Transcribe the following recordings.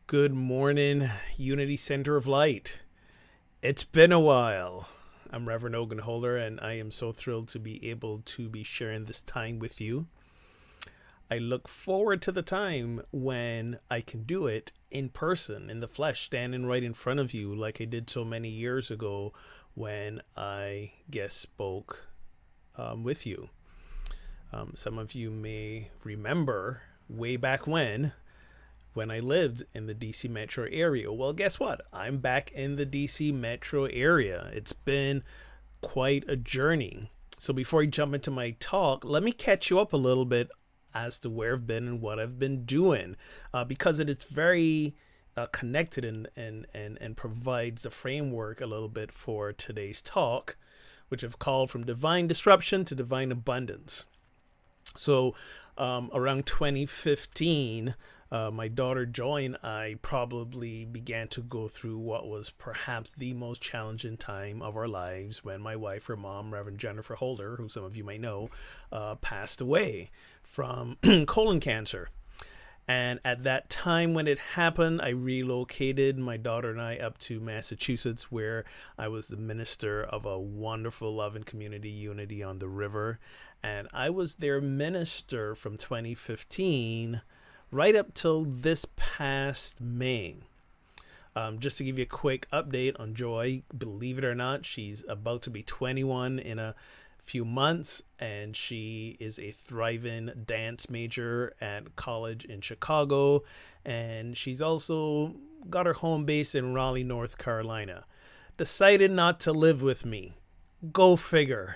Good morning, Unity Center of Light. It's been a while. I'm Reverend Ogun Holder, and I am so thrilled to be able to be sharing this time with you. I look forward to the time when I can do it in person, in the flesh, standing right in front of you, like I did so many years ago when I guest spoke with you. Some of you may remember way back when I lived in the DC metro area. Well, guess what? I'm back in the DC metro area. It's been quite a journey. So before I jump into my talk, let me catch you up a little bit as to where I've been and what I've been doing, because it is very connected and provides a framework a little bit for today's talk, which I've called From Divine Disruption to Divine Abundance. So around 2015, my daughter Joy and I probably began to go through what was perhaps the most challenging time of our lives when my wife, her mom, Reverend Jennifer Holder, who some of you may know, passed away from colon cancer. And at that time when it happened, I relocated my daughter and I up to Massachusetts, where I was the minister of a wonderful loving community, Unity on the River. And I was their minister from 2015 right up till this past May. Just to give you a quick update on Joy, believe it or not, she's about to be 21 in a few months, and she is a thriving dance major at college in Chicago, and she's also got her home base in Raleigh, North Carolina. Decided not to live with me. Go figure.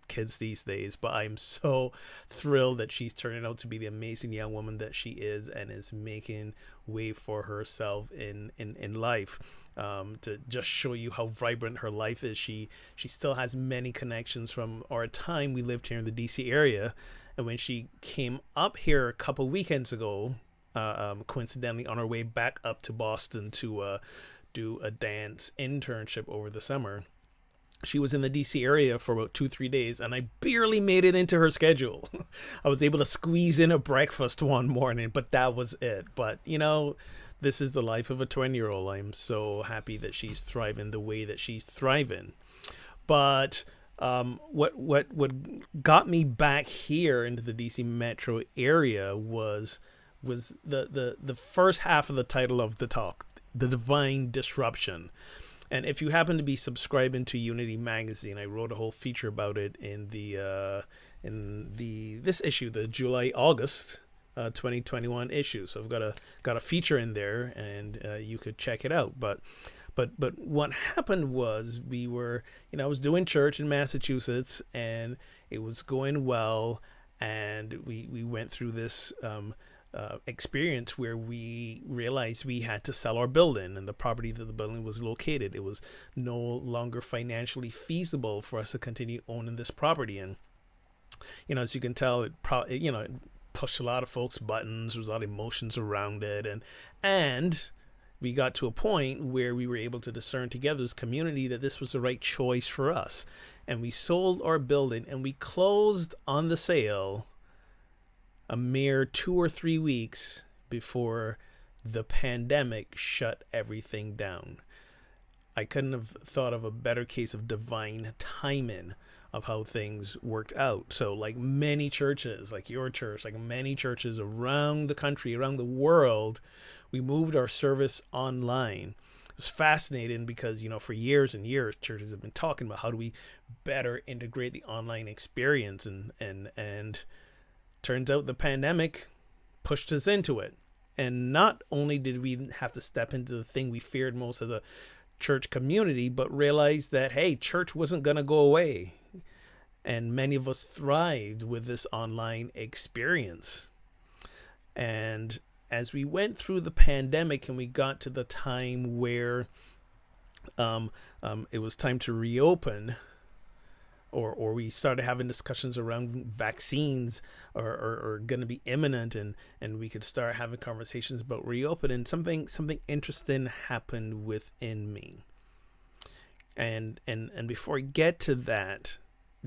Kids these days, but I'm so thrilled that she's turning out to be the amazing young woman that she is, and is making way for herself in life. To just show you how vibrant her life is, she still has many connections from our time we lived here in the DC area. And when she came up here a couple weekends ago, coincidentally on her way back up to Boston to do a dance internship over the summer, she was in the DC area for about 2-3 days, and I barely made it into her schedule. I was able to squeeze in a breakfast one morning, but that was it. But, you know, this is the life of a 20-year-old. I'm so happy that she's thriving the way that she's thriving. But what got me back here into the DC metro area was the first half of the title of the talk, The Divine Disruption. And if you happen to be subscribing to Unity Magazine, I wrote a whole feature about it in this issue, the July-August 2021 issue. So I've got a feature in there, and you could check it out. But what happened was I was doing church in Massachusetts, and it was going well, and we went through this experience where we realized we had to sell our building and the property that the building was located. It was no longer financially feasible for us to continue owning this property. And, as you can tell, it pushed a lot of folks' buttons. There was a lot of emotions around it. And we got to a point where we were able to discern together as a community that this was the right choice for us. And we sold our building, and we closed on the sale a mere 2 or 3 weeks before the pandemic shut everything down. I couldn't have thought of a better case of divine timing of how things worked out. So like many churches, like your church, like many churches around the country, around the world, we moved our service online. It was fascinating because, for years and years, churches have been talking about how do we better integrate the online experience, and turns out the pandemic pushed us into it. And not only did we have to step into the thing we feared most as a church community, but realized that, hey, church wasn't going to go away. And many of us thrived with this online experience. And as we went through the pandemic and we got to the time where it was time to reopen, or we started having discussions around vaccines are going to be imminent, and we could start having conversations about reopening, something interesting happened within me. And before I get to that,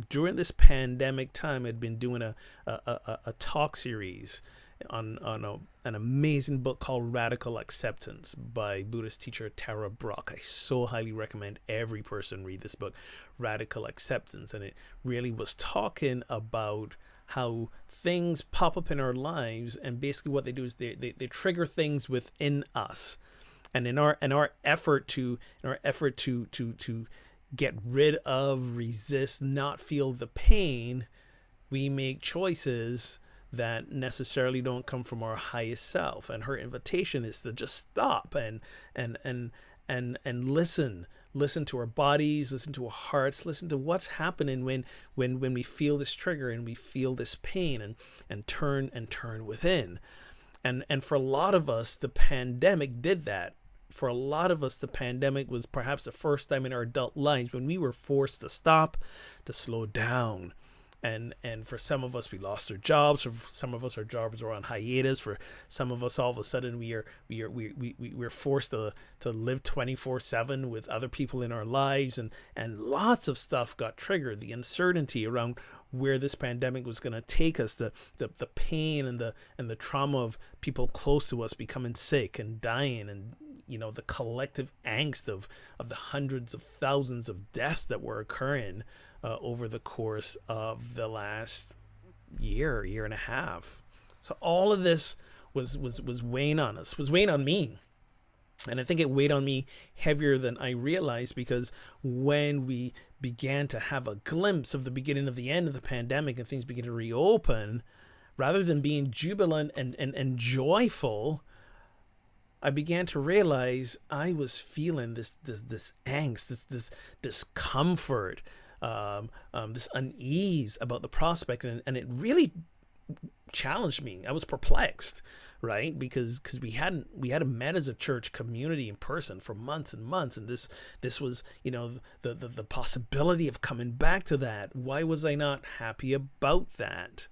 during this pandemic time, I'd been doing a talk series an amazing book called Radical Acceptance by Buddhist teacher Tara Brach. I so highly recommend every person read this book, Radical Acceptance. And it really was talking about how things pop up in our lives, and basically what they do is they trigger things within us. And in our effort to get rid of, resist, not feel the pain, we make choices that necessarily don't come from our highest self. And her invitation is to just stop and listen to our bodies, listen to our hearts, listen to what's happening when we feel this trigger and we feel this pain, and turn within. And for a lot of us, the pandemic did that. For a lot of us, the pandemic was perhaps the first time in our adult lives when we were forced to stop, to slow down. And for some of us, we lost our jobs. For some of us, our jobs were on hiatus. For some of us, all of a sudden, we're forced to live 24/7 with other people in our lives, and lots of stuff got triggered. The uncertainty around where this pandemic was going to take us, the pain and the trauma of people close to us becoming sick and dying, and the collective angst of the hundreds of thousands of deaths that were occurring over the course of the last year and a half. So all of this was weighing on us, was weighing on me. And I think it weighed on me heavier than I realized, because when we began to have a glimpse of the beginning of the end of the pandemic and things began to reopen, rather than being jubilant and joyful, I began to realize I was feeling this angst, this discomfort, this unease about the prospect, and it really challenged me. I was perplexed, right? Because we hadn't met as a church community in person for months and months, and this was the possibility of coming back to that. Why was I not happy about that?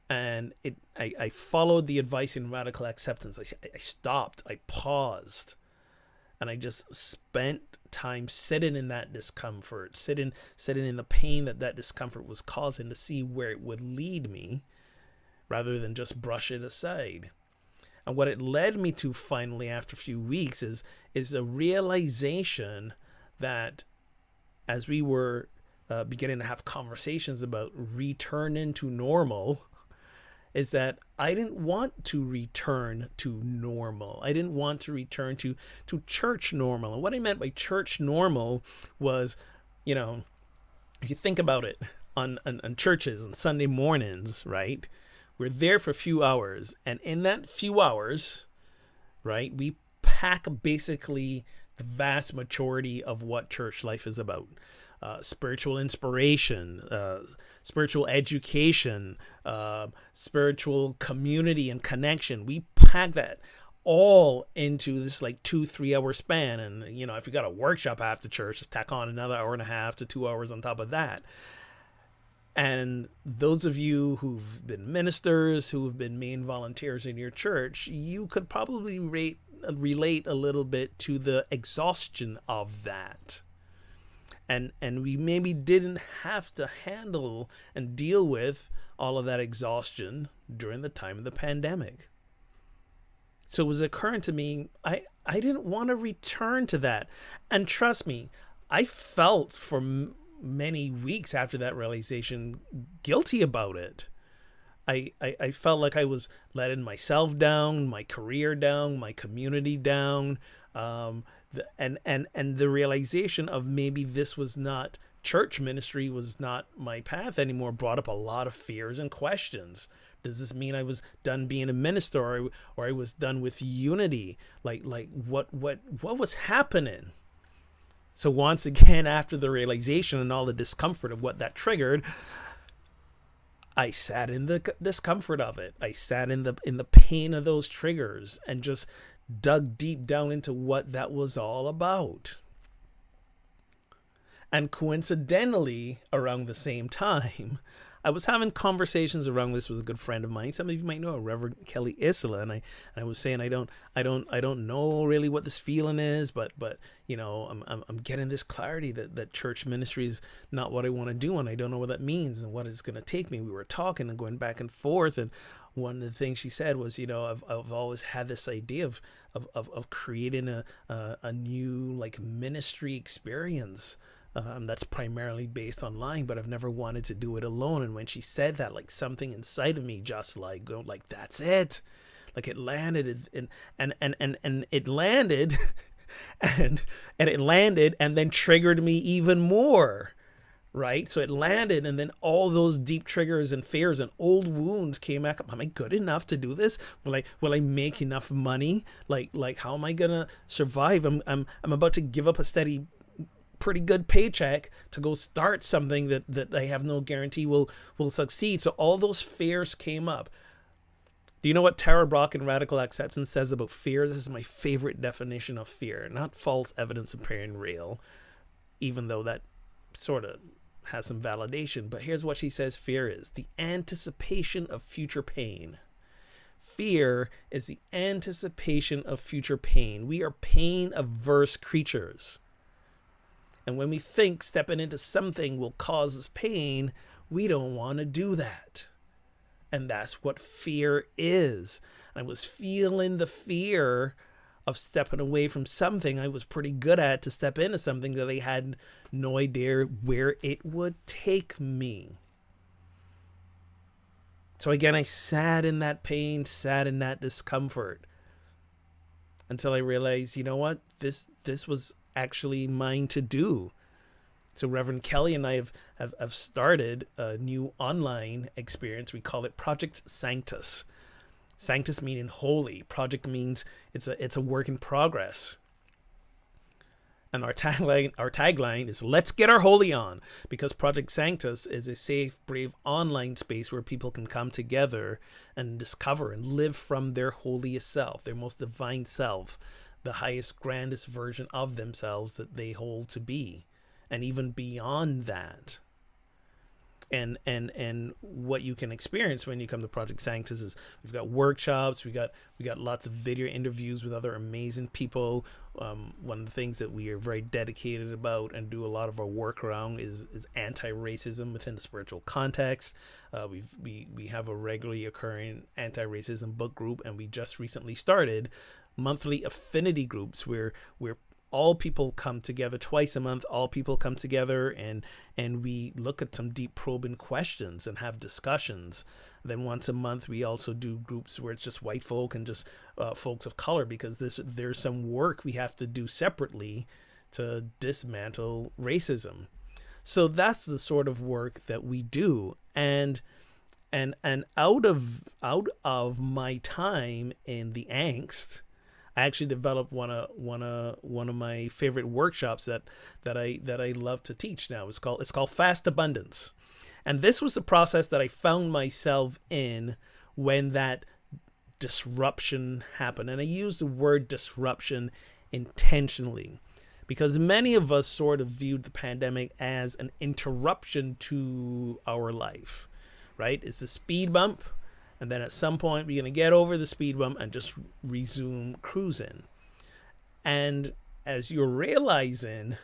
And I followed the advice in Radical Acceptance. I stopped, I paused, and I just spent time sitting in that discomfort, sitting in the pain that discomfort was causing, to see where it would lead me, rather than just brush it aside. And what it led me to finally, after a few weeks, is a realization that as we were beginning to have conversations about returning to normal, is that I didn't want to return to normal. I didn't want to return to church normal. And what I meant by church normal was, if you think about it, on churches on Sunday mornings, right? We're there for a few hours. And in that few hours, right, we pack basically the vast majority of what church life is about. Spiritual inspiration, spiritual education, spiritual community and connection. We pack that all into this 2-3 hour span. And, if you got a workshop after church, just tack on another hour and a half to 2 hours on top of that. And those of you who've been ministers, who have been main volunteers in your church, you could probably relate a little bit to the exhaustion of that. And we maybe didn't have to handle and deal with all of that exhaustion during the time of the pandemic. So it was occurring to me, I didn't want to return to that. And trust me, I felt for many weeks after that realization guilty about it. I felt like I was letting myself down, my career down, my community down, and the realization of maybe this was not, church ministry was not my path anymore, brought up a lot of fears and questions. Does this mean I was done being a minister, or I was done with unity? Like what was happening? So once again, after the realization and all the discomfort of what that triggered, I sat in the discomfort of it. I sat in the pain of those triggers and just dug deep down into what that was all about. And coincidentally, around the same time, I was having conversations around this with a good friend of mine. Some of you might know Reverend Kelly Isola, and I was saying I don't know really what this feeling is, but I'm getting this clarity that church ministry is not what I want to do, and I don't know what that means and what it's going to take me. We were talking and going back and forth, and one of the things she said was, I've always had this idea of creating a new like ministry experience. That's primarily based online, but I've never wanted to do it alone. And when she said that, like something inside of me just like go like, that's it. Like it landed and it landed and it landed and then triggered me even more. Right. So it landed and then all those deep triggers and fears and old wounds came back up. Am I good enough to do this? Will I make enough money? Like how am I going to survive? I'm about to give up a steady pretty good paycheck to go start something that I have no guarantee will succeed. So all those fears came up. Do you know what Tara Brach in Radical Acceptance says about fear? This is my favorite definition of fear. Not false evidence appearing real, even though that sort of has some validation. But here's what she says fear is: the anticipation of future pain. Fear is the anticipation of future pain. We are pain-averse creatures. And when we think stepping into something will cause us pain, we don't want to do that. And that's what fear is. I was feeling the fear of stepping away from something I was pretty good at to step into something that I had no idea where it would take me. So again, I sat in that pain, sat in that discomfort until I realized, you know what? This was actually mine to do. So Reverend Kelly and I have started a new online experience. We call it Project Sanctus. Sanctus meaning holy. Project means it's a work in progress. And our tagline is let's get our holy on, because Project Sanctus is a safe, brave online space where people can come together and discover and live from their holiest self, their most divine self, the highest, grandest version of themselves that they hold to be, and even beyond that. And what you can experience when you come to Project Sanctus is we've got workshops, we got lots of video interviews with other amazing people. One of the things that we are very dedicated about and do a lot of our work around is anti-racism within the spiritual context. We have a regularly occurring anti-racism book group, and we just recently started monthly affinity groups where all people come together twice a month. All people come together and we look at some deep probing questions and have discussions. Then once a month, we also do groups where it's just white folk and just folks of color, because there's some work we have to do separately to dismantle racism. So that's the sort of work that we do. And out of my time in the angst, I actually developed one of my favorite workshops that I love to teach now. It's called Fast Abundance. And this was the process that I found myself in when that disruption happened. And I use the word disruption intentionally because many of us sort of viewed the pandemic as an interruption to our life, right? It's a speed bump. And then at some point, we're going to get over the speed bump and just resume cruising. And as you're realizing,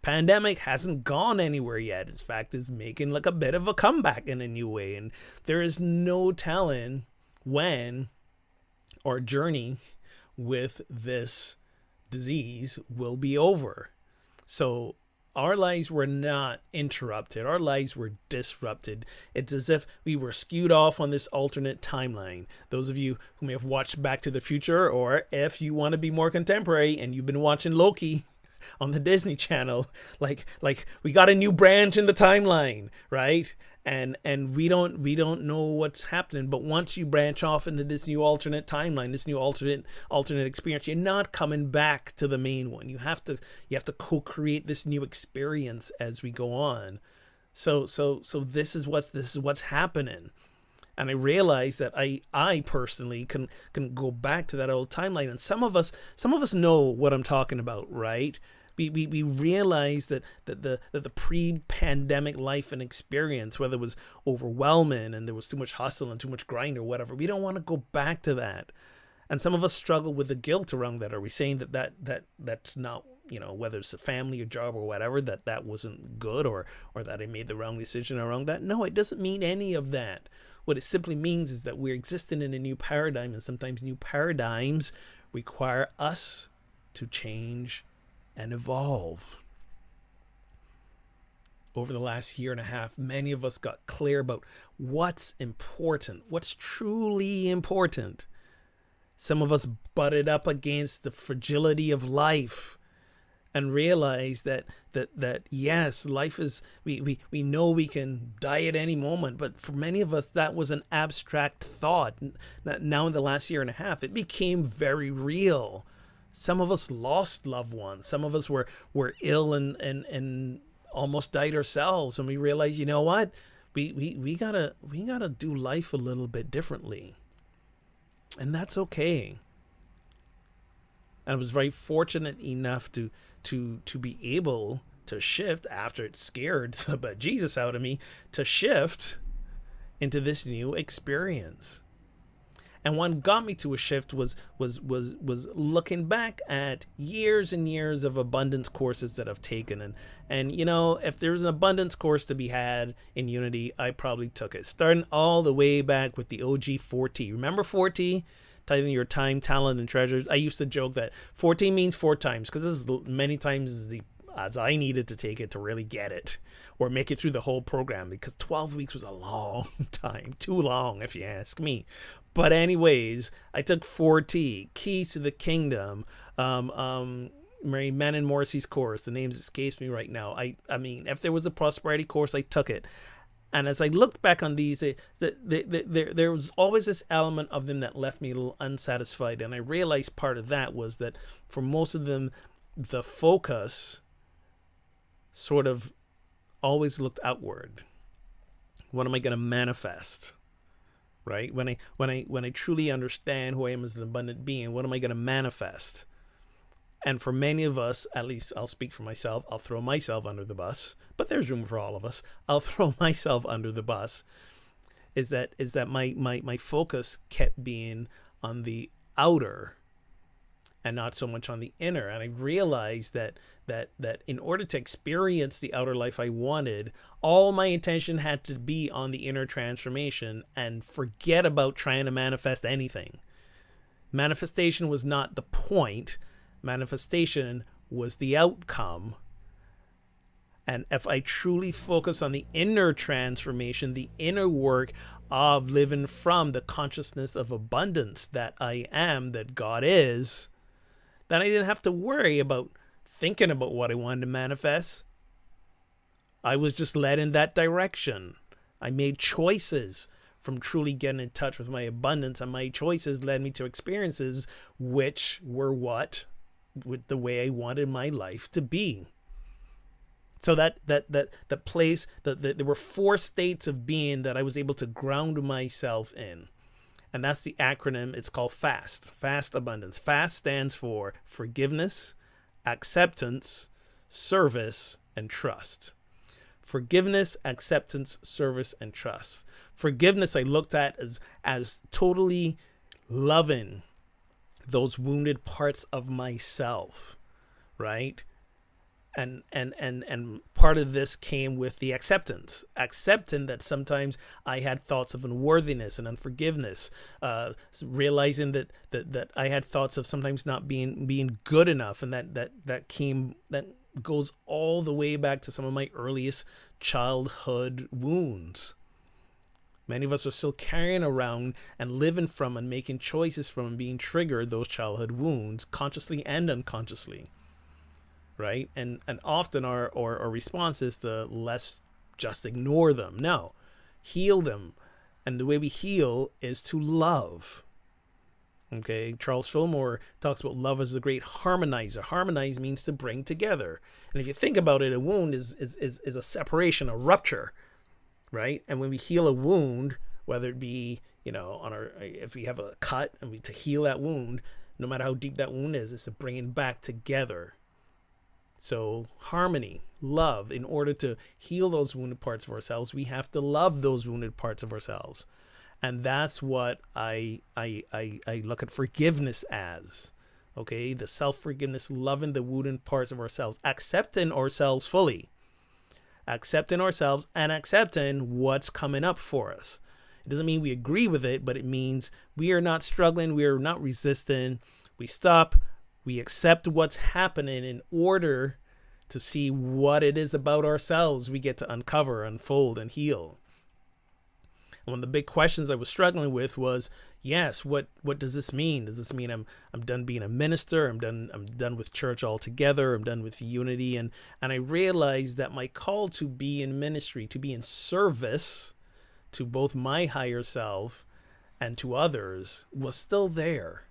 pandemic hasn't gone anywhere yet. In fact, it's making like a bit of a comeback in a new way. And there is no telling when our journey with this disease will be over. So our lives were not interrupted. Our lives were disrupted. It's as if we were skewed off on this alternate timeline. Those of you who may have watched Back to the Future, or if you want to be more contemporary and you've been watching Loki on the Disney Channel, like we got a new branch in the timeline, right? And we don't know what's happening. But once you branch off into this new alternate timeline, this new alternate experience, you're not coming back to the main one. You have to co-create this new experience as we go on. So this is what's happening. And I realize that I personally can go back to that old timeline. And some of us know what I'm talking about, right? We realized that the pre-pandemic life and experience, whether it was overwhelming and there was too much hustle and too much grind or whatever, we don't want to go back to that. And some of us struggle with the guilt around that. Are we saying that's not, whether it's a family or job or whatever, that wasn't good, or that I made the wrong decision around that? No, it doesn't mean any of that. What it simply means is that we're existing in a new paradigm, and sometimes new paradigms require us to change and evolve. Over the last year and a half, many of us got clear about what's important, what's truly important. Some of us butted up against the fragility of life and realized that yes, life is, we know we can die at any moment, but for many of us that was an abstract thought. Now in the last year and a half, it became very real. Some of us lost loved ones. Some of us were ill and almost died ourselves, and we realized, you know what, we gotta do life a little bit differently. And that's okay. And I was very fortunate enough to be able to shift after it scared the bejesus out of me, to shift into this new experience. And what got me to a shift was looking back at years and years of abundance courses that I've taken. And if there's an abundance course to be had in Unity, I probably took it. Starting all the way back with the OG 4T. Remember 4T? Tithing your time, talent, and treasures. I used to joke that 14 means 4 times, because this is many times as I needed to take it to really get it or make it through the whole program, because 12 weeks was a long time, too long if you ask me. But anyways, I took 4T, Keys to the Kingdom, Mary Manon Morrissey's course. The names escapes me right now. I mean, if there was a prosperity course, I took it. And as I looked back on these, there was always this element of them that left me a little unsatisfied. And I realized part of that was that for most of them, the focus sort of always looked outward. What am I going to manifest? Right? When I truly understand who I am as an abundant being, what am I going to manifest? And for many of us, at least I'll speak for myself, I'll throw myself under the bus, but there's room for all of us. I'll throw myself under the bus. Is that my focus kept being on the outer and not so much on the inner. And I realized that in order to experience the outer life I wanted, all my attention had to be on the inner transformation and forget about trying to manifest anything. Manifestation was not the point. Manifestation was the outcome. And if I truly focus on the inner transformation, the inner work of living from the consciousness of abundance that I am, that God is, then I didn't have to worry about thinking about what I wanted to manifest. I was just led in that direction. I made choices from truly getting in touch with my abundance, and my choices led me to experiences which were with the way I wanted my life to be. So that place, there were 4 states of being that I was able to ground myself in. And that's the acronym. It's called FAST, Fast Abundance. FAST stands for forgiveness, acceptance, service, and trust. Forgiveness, acceptance, service, and trust. Forgiveness I looked at as totally loving those wounded parts of myself, right? And part of this came with the acceptance, accepting that sometimes I had thoughts of unworthiness and unforgiveness, realizing that I had thoughts of sometimes not being good enough, and that goes all the way back to some of my earliest childhood wounds. Many of us are still carrying around and living from and making choices from and being triggered those childhood wounds, consciously and unconsciously. Right? And often our response is to let's just ignore them. No, heal them. And the way we heal is to love. Okay, Charles Fillmore talks about love as the great harmonizer. Harmonize means to bring together. And if you think about it, a wound is a separation, a rupture, right? And when we heal a wound, whether it be, if we have a cut and to heal that wound, no matter how deep that wound is, it's to bring it back together. So harmony, love. In order to heal those wounded parts of ourselves, we have to love those wounded parts of ourselves. And that's what I look at forgiveness as. Okay, the self-forgiveness, loving the wounded parts of ourselves, accepting ourselves fully, accepting ourselves and accepting what's coming up for us. It doesn't mean we agree with it, but it means we are not struggling, we are not resisting. We stop, we accept what's happening in order to see what it is about ourselves we get to uncover, unfold, and heal. And one of the big questions I was struggling with was, yes, what does this mean? Does this mean I'm done being a minister? I'm done with church altogether. I'm done with unity. And I realized that my call to be in ministry, to be in service to both my higher self and to others, was still there.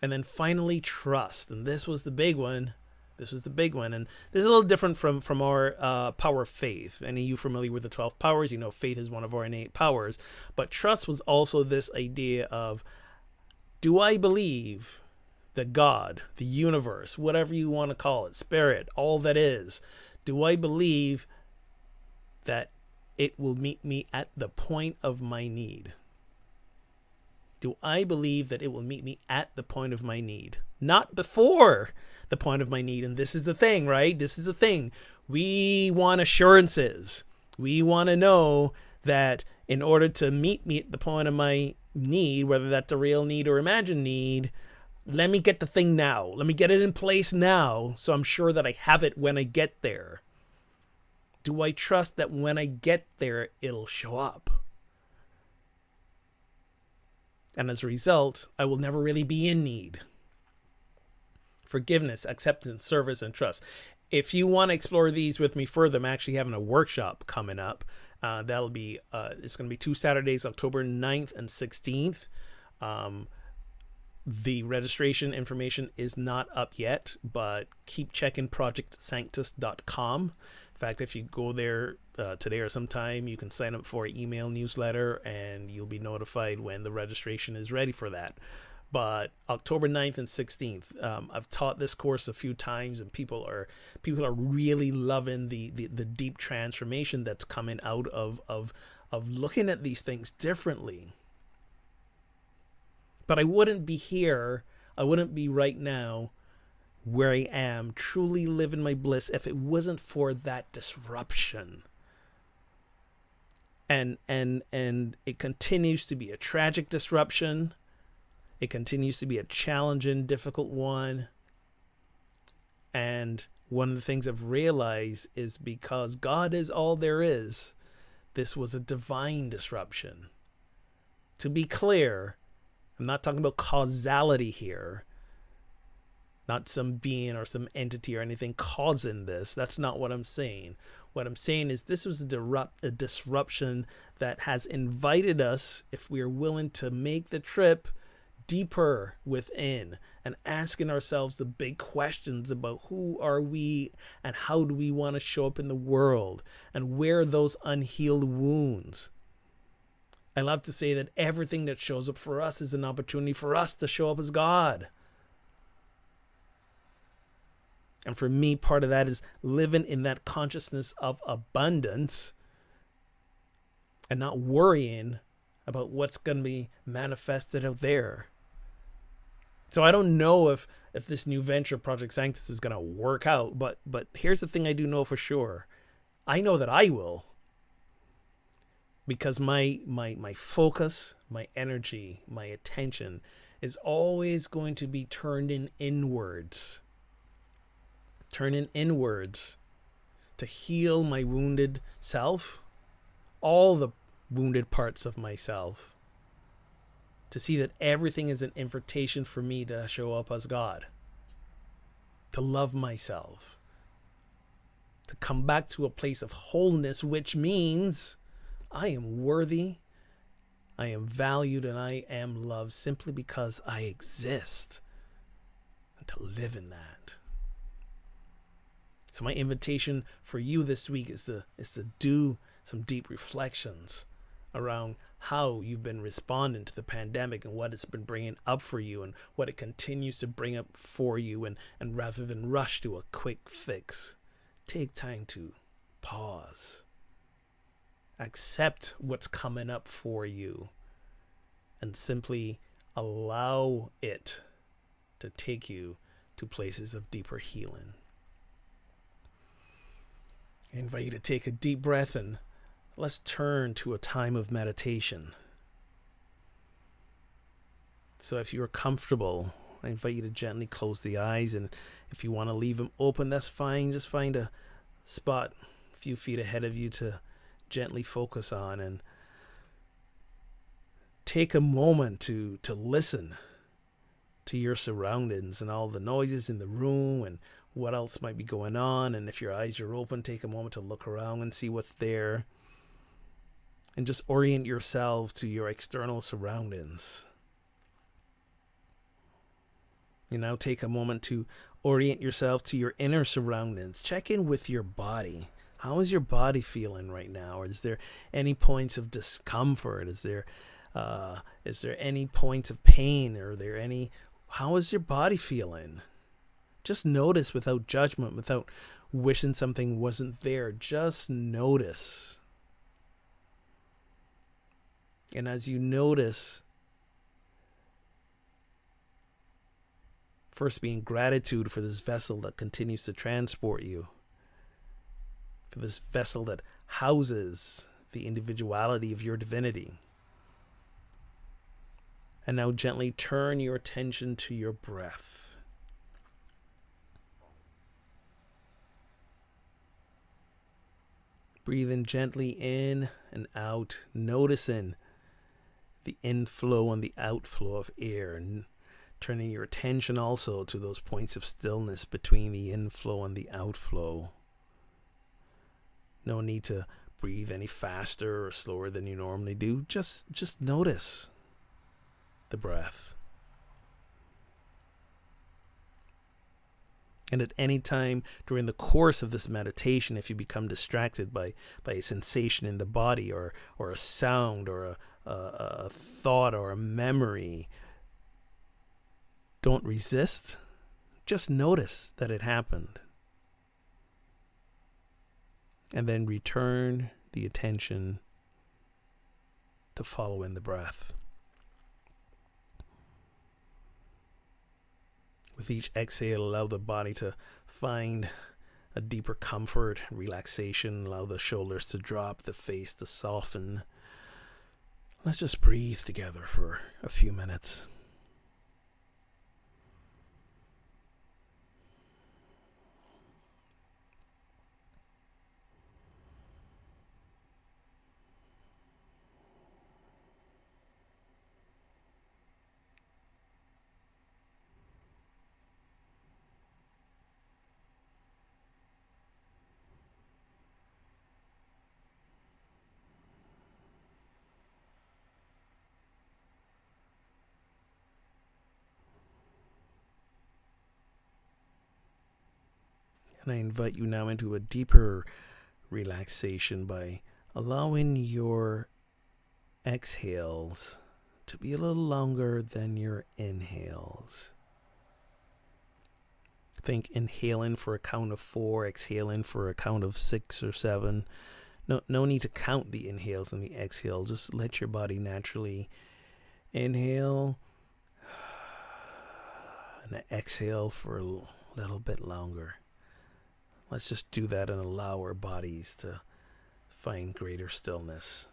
And then finally, trust. And this was the big one. This was the big one. And this is a little different from our power of faith. Any of you familiar with the 12 powers? You know, faith is one of our innate powers. But trust was also this idea of, do I believe that God, the universe, whatever you want to call it, spirit, all that is, do I believe that it will meet me at the point of my need? Do I believe that it will meet me at the point of my need? Not before the point of my need. And this is the thing, right? This is the thing. We want assurances. We want to know that in order to meet me at the point of my need, whether that's a real need or imagined need, let me get the thing now. Let me get it in place now, so I'm sure that I have it when I get there. Do I trust that when I get there, it'll show up? And as a result, I will never really be in need. Forgiveness, acceptance, service, and trust. If you want to explore these with me further, I'm actually having a workshop coming up. That'll be, it's going to be 2 Saturdays, October 9th and 16th. The registration information is not up yet, but keep checking projectsanctus.com. In fact, if you go there today or sometime, you can sign up for an email newsletter and you'll be notified when the registration is ready for that. But October 9th and 16th, I've taught this course a few times, and people are really loving the deep transformation that's coming out of looking at these things differently. But I wouldn't be here, I wouldn't be right now where I am, truly living my bliss, if it wasn't for that disruption. And it continues to be a tragic disruption. It continues to be a challenging, difficult one. And one of the things I've realized is, because God is all there is, this was a divine disruption. To be clear, I'm not talking about causality here. Not some being or some entity or anything causing this. That's not what I'm saying. What I'm saying is this was a disruption that has invited us, if we are willing to make the trip deeper within and asking ourselves the big questions about who are we and how do we want to show up in the world, and where are those unhealed wounds. I love to say that everything that shows up for us is an opportunity for us to show up as God. And for me, part of that is living in that consciousness of abundance and not worrying about what's going to be manifested out there. So I don't know if this new venture, Project Sanctus, is going to work out, but here's the thing I do know for sure. I know that I will. Because my focus, my energy, my attention is always going to be turning inwards. Turning inwards to heal my wounded self, all the wounded parts of myself. To see that everything is an invitation for me to show up as God. To love myself. To come back to a place of wholeness, which means I am worthy, I am valued, and I am loved simply because I exist, and to live in that. So my invitation for you this week is to do some deep reflections around how you've been responding to the pandemic and what it's been bringing up for you and what it continues to bring up for you. And rather than rush to a quick fix, take time to pause, accept what's coming up for you, and simply allow it to take you to places of deeper healing. I invite you to take a deep breath and let's turn to a time of meditation. So if you're comfortable, I invite you to gently close the eyes, and if you want to leave them open, that's fine. Just find a spot a few feet ahead of you to gently focus on, and take a moment to listen to your surroundings and all the noises in the room and what else might be going on. And if your eyes are open, take a moment to look around and see what's there, and just orient yourself to your external surroundings. You now take a moment to orient yourself to your inner surroundings. Check in with your body. How is your body feeling right now? Is there any points of discomfort? Is there any points of pain? How is your body feeling? Just notice without judgment, without wishing something wasn't there. Just notice. And as you notice, first being gratitude for this vessel that continues to transport you, for this vessel that houses the individuality of your divinity. And now gently turn your attention to your breath. Breathing gently in and out, noticing the inflow and the outflow of air, and turning your attention also to those points of stillness between the inflow and the outflow. No need to breathe any faster or slower than you normally do. Just notice the breath. And at any time during the course of this meditation, if you become distracted by a sensation in the body, or a sound, or a thought, or a memory, don't resist. Just notice that it happened. And then return the attention to following the breath. With each exhale, allow the body to find a deeper comfort and relaxation. Allow the shoulders to drop, the face to soften. Let's just breathe together for a few minutes. And I invite you now into a deeper relaxation by allowing your exhales to be a little longer than your inhales. Think inhaling for a count of 4, exhaling for a count of 6 or 7. No need to count the inhales and the exhales. Just let your body naturally inhale and exhale for a little bit longer. Let's just do that and allow our bodies to find greater stillness.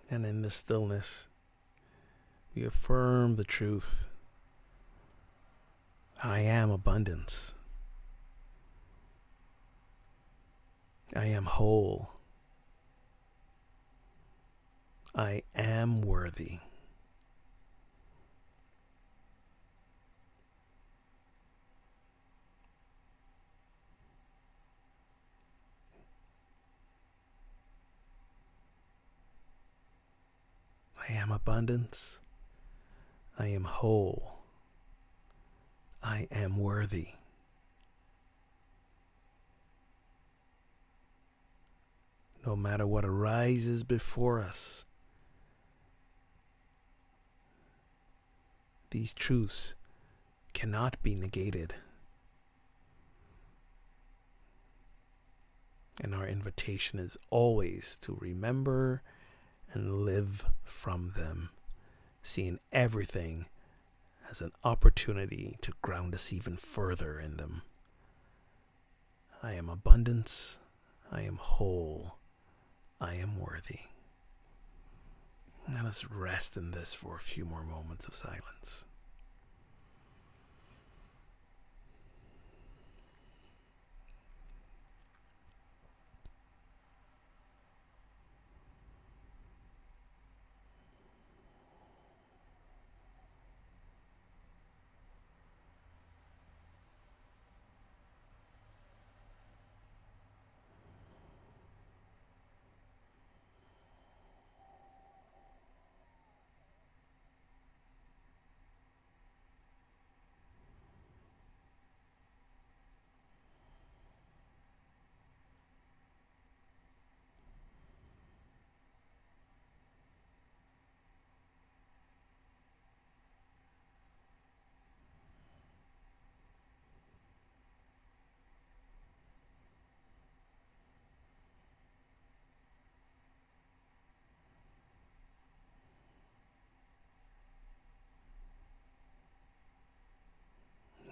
And in this stillness, we affirm the truth. I am abundance. I am whole. I am worthy. I am abundance. I am whole. I am worthy. No matter what arises before us, these truths cannot be negated. And our invitation is always to remember and live from them, seeing everything as an opportunity to ground us even further in them. I am abundance. I am whole. I am worthy. Let us rest in this for a few more moments of silence.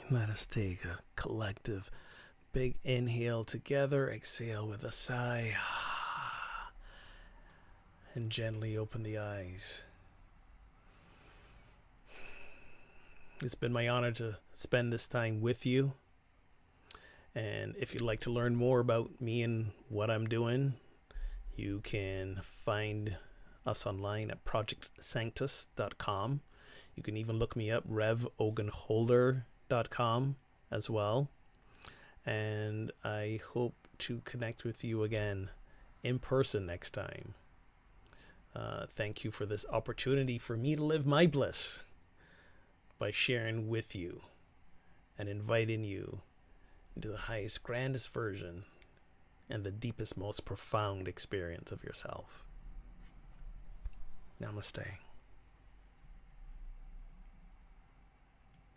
Let us take a collective big inhale together, exhale with a sigh, and gently open the eyes. It's been my honor to spend this time with you. And if you'd like to learn more about me and what I'm doing, you can find us online at projectsanctus.com. You can even look me up, revoganholder.com as well. And I hope to connect with you again in person next time. Thank you for this opportunity for me to live my bliss by sharing with you and inviting you into the highest, grandest version and the deepest, most profound experience of yourself. Namaste.